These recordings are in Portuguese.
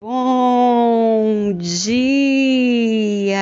Bom dia!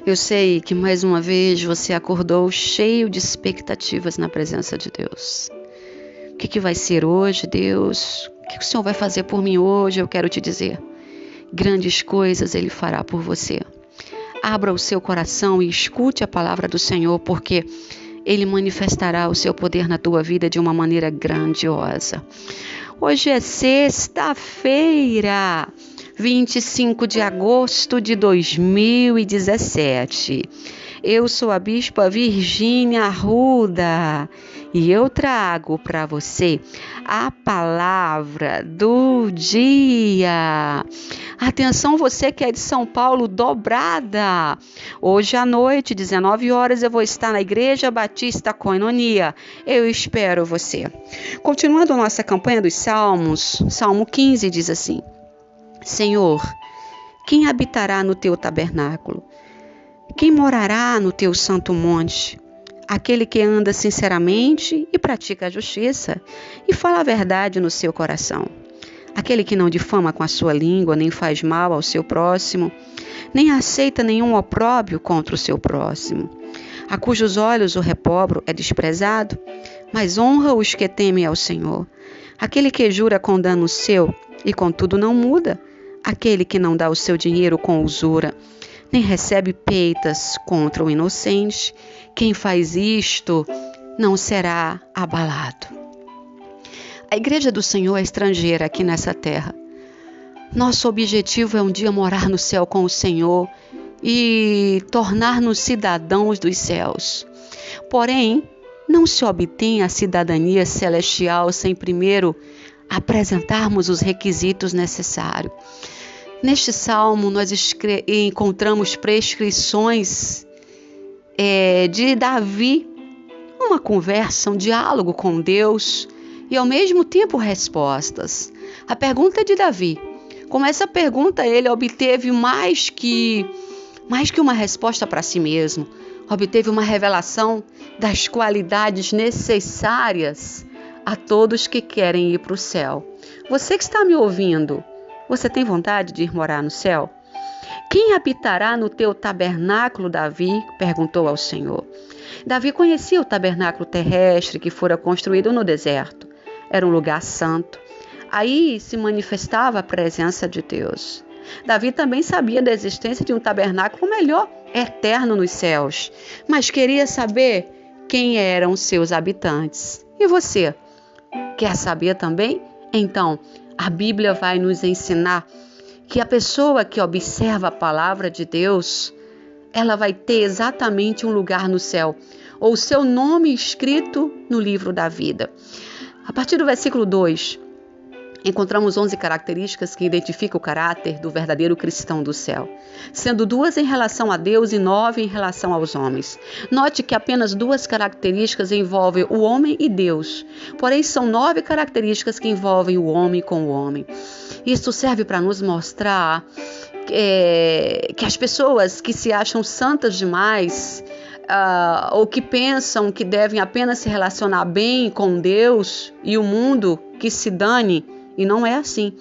Eu sei que mais uma vez você acordou cheio de expectativas na presença de Deus. O que vai ser hoje, Deus? O que o Senhor vai fazer por mim hoje? Eu quero te dizer, grandes coisas Ele fará por você. Abra o seu coração e escute a palavra do Senhor, porque Ele manifestará o seu poder na tua vida de uma maneira grandiosa. Hoje é sexta-feira, 25 de agosto de 2017. Eu sou a Bispa Virgínia Arruda e eu trago para você a palavra do dia. Atenção, você que é de São Paulo, dobrada. Hoje à noite, 19 horas, eu vou estar na Igreja Batista Koinonia. Eu espero você. Continuando a nossa campanha dos Salmos, Salmo 15 diz assim: Senhor, quem habitará no teu tabernáculo? Quem morará no teu santo monte? Aquele que anda sinceramente e pratica a justiça e fala a verdade no seu coração. Aquele que não difama com a sua língua, nem faz mal ao seu próximo, nem aceita nenhum opróbrio contra o seu próximo. A cujos olhos o repobre é desprezado, mas honra os que temem ao Senhor. Aquele que jura com dano seu e contudo não muda. Aquele que não dá o seu dinheiro com usura, nem recebe peitas contra o inocente. Quem faz isto não será abalado. A Igreja do Senhor é estrangeira aqui nessa terra. Nosso objetivo é um dia morar no céu com o Senhor e tornar-nos cidadãos dos céus. Porém, não se obtém a cidadania celestial sem primeiro apresentarmos os requisitos necessários. Neste salmo, nós encontramos prescrições de Davi, uma conversa, um diálogo com Deus e, ao mesmo tempo, respostas. A pergunta de Davi. Com essa pergunta, ele obteve mais que uma resposta para si mesmo. Obteve uma revelação das qualidades necessárias a todos que querem ir para o céu. Você que está me ouvindo, você tem vontade de ir morar no céu? Quem habitará no teu tabernáculo, Davi? Perguntou ao Senhor. Davi conhecia o tabernáculo terrestre que fora construído no deserto. Era um lugar santo. Aí se manifestava a presença de Deus. Davi também sabia da existência de um tabernáculo melhor, eterno nos céus, mas queria saber quem eram seus habitantes. E você? Quer saber também? Então, a Bíblia vai nos ensinar que a pessoa que observa a palavra de Deus, ela vai ter exatamente um lugar no céu, ou seu nome escrito no livro da vida. A partir do versículo 2, encontramos 11 características que identificam o caráter do verdadeiro cristão do céu, sendo 2 em relação a Deus e 9 em relação aos homens. Note que apenas 2 características envolvem o homem e Deus, porém são 9 características que envolvem o homem com o homem. Isso serve para nos mostrar que as pessoas que se acham santas demais, ou que pensam que devem apenas se relacionar bem com Deus e o mundo, que se dane. E não é assim.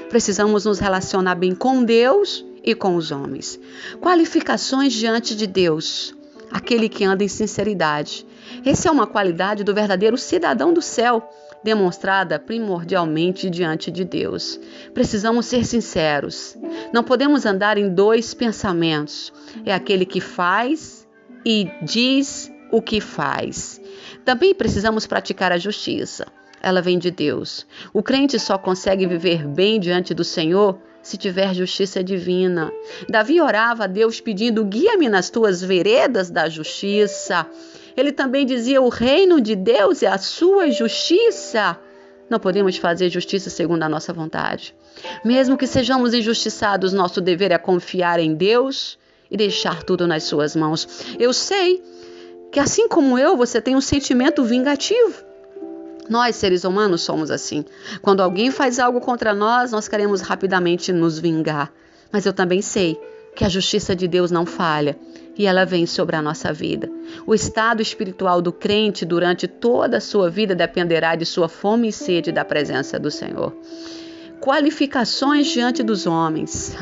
Precisamos nos relacionar bem com Deus e com os homens. Qualificações diante de Deus. Aquele que anda em sinceridade. Essa é uma qualidade do verdadeiro cidadão do céu, demonstrada primordialmente diante de Deus. Precisamos ser sinceros. Não podemos andar em 2 pensamentos. É aquele que faz e diz o que faz. Também precisamos praticar a justiça. Ela vem de Deus. O crente só consegue viver bem diante do Senhor se tiver justiça divina. Davi orava a Deus pedindo: guia-me nas tuas veredas da justiça. Ele também dizia: o reino de Deus é a sua justiça. Não podemos fazer justiça segundo a nossa vontade. Mesmo que sejamos injustiçados, nosso dever é confiar em Deus e deixar tudo nas suas mãos. Eu sei que, assim como eu, você tem um sentimento vingativo. Nós, seres humanos, somos assim. Quando alguém faz algo contra nós, nós queremos rapidamente nos vingar. Mas eu também sei que a justiça de Deus não falha e ela vem sobre a nossa vida. O estado espiritual do crente durante toda a sua vida dependerá de sua fome e sede da presença do Senhor. qualificações diante dos homens.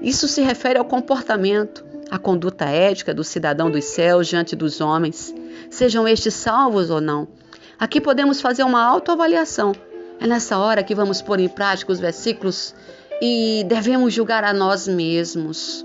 Isso se refere ao comportamento, à conduta ética do cidadão dos céus diante dos homens, sejam estes salvos ou não. Aqui podemos fazer uma autoavaliação. É nessa hora que vamos pôr em prática os versículos e devemos julgar a nós mesmos.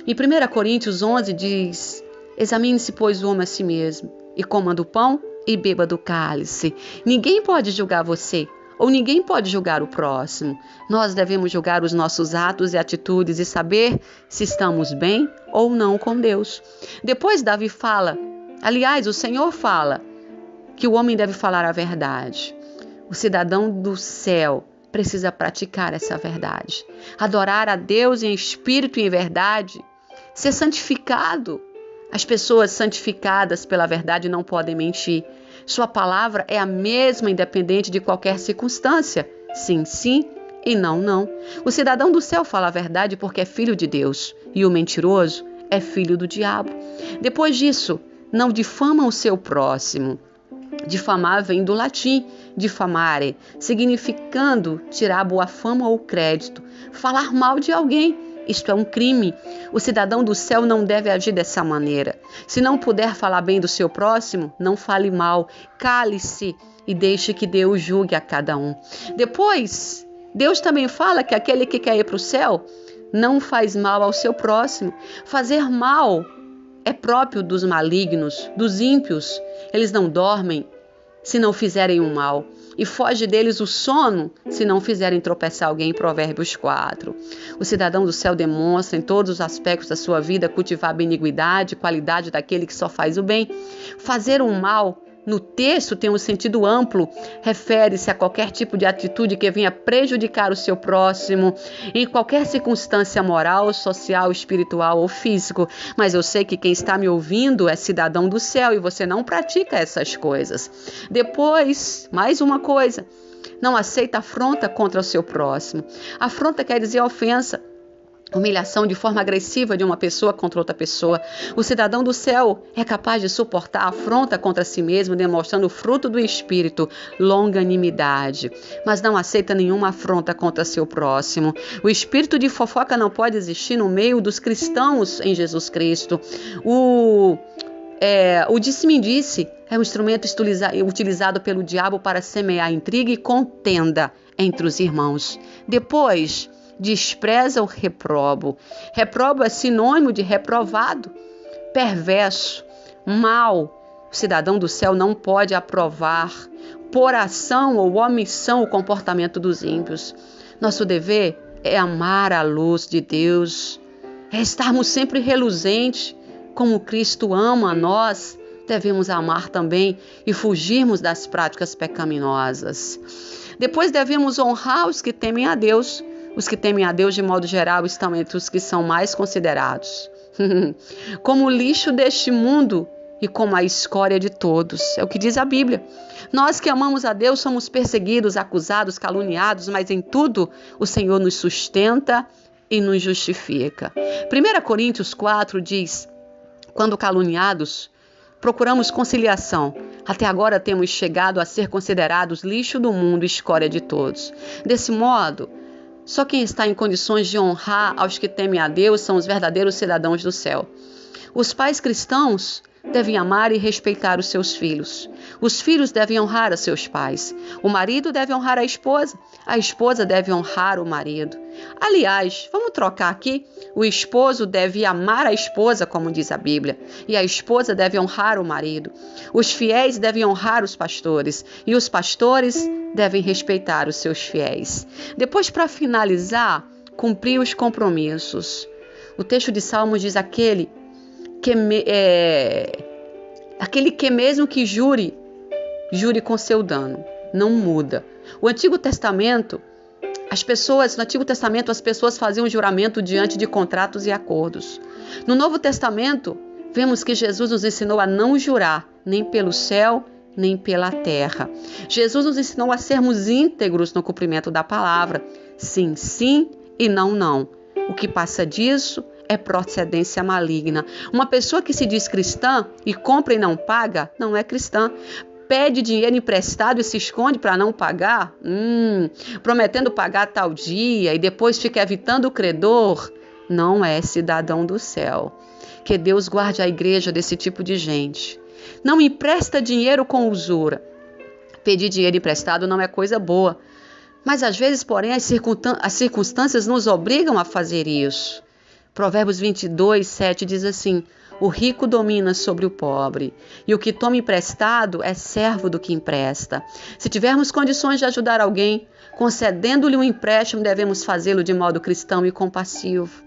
Em 1 Coríntios 11 diz: examine-se, pois, o homem a si mesmo, e coma do pão e beba do cálice. Ninguém pode julgar você, ou ninguém pode julgar o próximo. Nós devemos julgar os nossos atos e atitudes e saber se estamos bem ou não com Deus. Depois Davi fala, aliás, o Senhor fala, que o homem deve falar a verdade. O cidadão do céu precisa praticar essa verdade. Adorar a Deus em espírito e em verdade. Ser santificado. As pessoas santificadas pela verdade não podem mentir. Sua palavra é a mesma, independente de qualquer circunstância. Sim, sim e não, não. O cidadão do céu fala a verdade porque é filho de Deus. E o mentiroso é filho do diabo. Depois disso, não difama o seu próximo. Difamar vem do latim, difamare, significando tirar boa fama ou crédito, falar mal de alguém. Isto é um crime. O cidadão do céu não deve agir dessa maneira. Se não puder falar bem do seu próximo, não fale mal, cale-se e deixe que Deus julgue a cada um. Depois, Deus também fala que aquele que quer ir para o céu não faz mal ao seu próximo. Fazer mal é próprio dos malignos, dos ímpios. Eles não dormem se não fizerem o mal, e foge deles o sono se não fizerem tropeçar alguém, Provérbios 4. O cidadão do céu demonstra em todos os aspectos da sua vida cultivar a benignidade, qualidade daquele que só faz o bem. Fazer o mal, no texto, tem um sentido amplo, refere-se a qualquer tipo de atitude que venha prejudicar o seu próximo, em qualquer circunstância moral, social, espiritual ou físico. Mas eu sei que quem está me ouvindo é cidadão do céu e você não pratica essas coisas. Depois, mais uma coisa, não aceita afronta contra o seu próximo. Afronta quer dizer ofensa. Humilhação de forma agressiva de uma pessoa contra outra pessoa. O cidadão do céu é capaz de suportar a afronta contra si mesmo, demonstrando o fruto do Espírito, longanimidade. Mas não aceita nenhuma afronta contra seu próximo. O espírito de fofoca não pode existir no meio dos cristãos em Jesus Cristo. O disse-me-disse é um instrumento utilizado pelo diabo para semear intriga e contenda entre os irmãos. Depois, despreza o reprobo. Reprobo é sinônimo de reprovado, perverso, mal. O cidadão do céu não pode aprovar, por ação ou omissão, o comportamento dos ímpios. Nosso dever é amar a luz de Deus, é estarmos sempre reluzentes. Como Cristo ama a nós, devemos amar também e fugirmos das práticas pecaminosas. Depois devemos honrar os que temem a Deus. Os que temem a Deus, de modo geral, estão entre os que são mais considerados. Como o lixo deste mundo e como a escória de todos. É o que diz a Bíblia. Nós que amamos a Deus somos perseguidos, acusados, caluniados, mas em tudo o Senhor nos sustenta e nos justifica. 1 Coríntios 4 diz: quando caluniados, procuramos conciliação. Até agora temos chegado a ser considerados lixo do mundo e escória de todos. Desse modo, só quem está em condições de honrar aos que temem a Deus são os verdadeiros cidadãos do céu. Os pais cristãos devem amar e respeitar os seus filhos. Os filhos devem honrar a seus pais. O marido deve honrar a esposa deve honrar o marido. Aliás, vamos trocar aqui. O esposo deve amar a esposa, como diz a Bíblia, e a esposa deve honrar o marido. Os fiéis devem honrar os pastores, e os pastores devem respeitar os seus fiéis. Depois, para finalizar, cumprir os compromissos. O texto de Salmos diz aquele que mesmo que jure com seu dano, não muda. No Antigo Testamento, as pessoas faziam juramento diante de contratos e acordos. No Novo Testamento, vemos que Jesus nos ensinou a não jurar, nem pelo céu, nem pela terra. Jesus nos ensinou a sermos íntegros no cumprimento da palavra. Sim, sim e não, não. O que passa disso é procedência maligna. Uma pessoa que se diz cristã e compra e não paga, não é cristã. pede dinheiro emprestado e se esconde para não pagar, prometendo pagar tal dia e depois fica evitando o credor, não é cidadão do céu. Que Deus guarde a igreja desse tipo de gente. Não empresta dinheiro com usura. Pedir dinheiro emprestado não é coisa boa, mas às vezes, porém, as circunstâncias nos obrigam a fazer isso. Provérbios 22, 7 diz assim: o rico domina sobre o pobre, e o que toma emprestado é servo do que empresta. Se tivermos condições de ajudar alguém, concedendo-lhe um empréstimo, devemos fazê-lo de modo cristão e compassivo.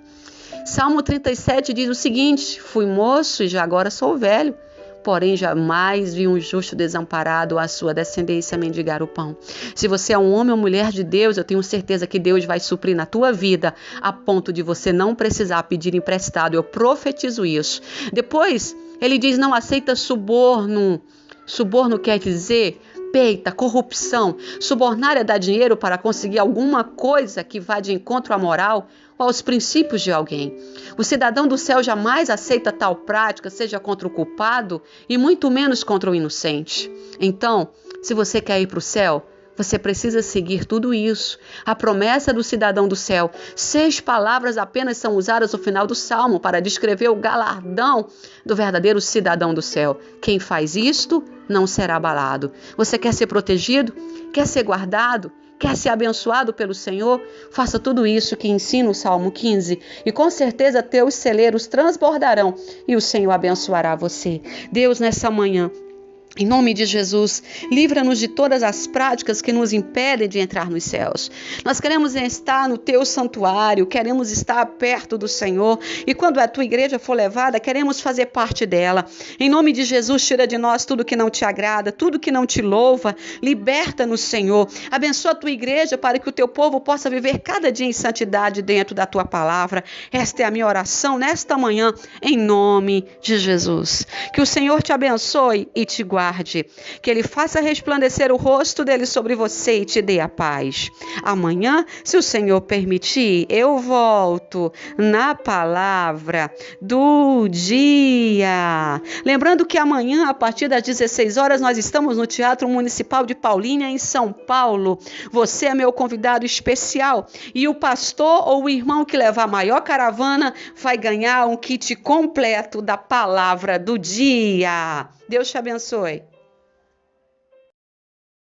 Salmo 37 diz o seguinte: fui moço e já agora sou velho, porém jamais vi um justo desamparado ou a sua descendência mendigar o pão. Se você é um homem ou mulher de Deus, eu tenho certeza que Deus vai suprir na tua vida a ponto de você não precisar pedir emprestado. Eu profetizo isso. Depois, ele diz: não aceita suborno. Suborno quer dizer peita, corrupção. Subornar é dar dinheiro para conseguir alguma coisa que vá de encontro à moral ou aos princípios de alguém. O cidadão do céu jamais aceita tal prática, seja contra o culpado e muito menos contra o inocente. Então, se você quer ir para o céu, você precisa seguir tudo isso. A promessa do cidadão do céu. 6 palavras apenas são usadas no final do Salmo para descrever o galardão do verdadeiro cidadão do céu. Quem faz isto não será abalado. Você quer ser protegido? Quer ser guardado? Quer ser abençoado pelo Senhor? Faça tudo isso que ensina o Salmo 15 e com certeza teus celeiros transbordarão e o Senhor abençoará você. Deus, nessa manhã, em nome de Jesus, livra-nos de todas as práticas que nos impedem de entrar nos céus. Nós queremos estar no teu santuário, queremos estar perto do Senhor e quando a tua igreja for levada, queremos fazer parte dela. Em nome de Jesus, tira de nós tudo que não te agrada, tudo que não te louva, liberta-nos, Senhor. Abençoa a tua igreja para que o teu povo possa viver cada dia em santidade dentro da tua palavra. Esta é a minha oração nesta manhã, em nome de Jesus. Que o Senhor te abençoe e te guarde. Que Ele faça resplandecer o rosto dele sobre você e te dê a paz. Amanhã, se o Senhor permitir, eu volto na palavra do dia. Lembrando que amanhã, a partir das 16 horas, nós estamos no Teatro Municipal de Paulínia, em São Paulo. Você é meu convidado especial e o pastor ou o irmão que levar a maior caravana vai ganhar um kit completo da palavra do dia. Deus te abençoe.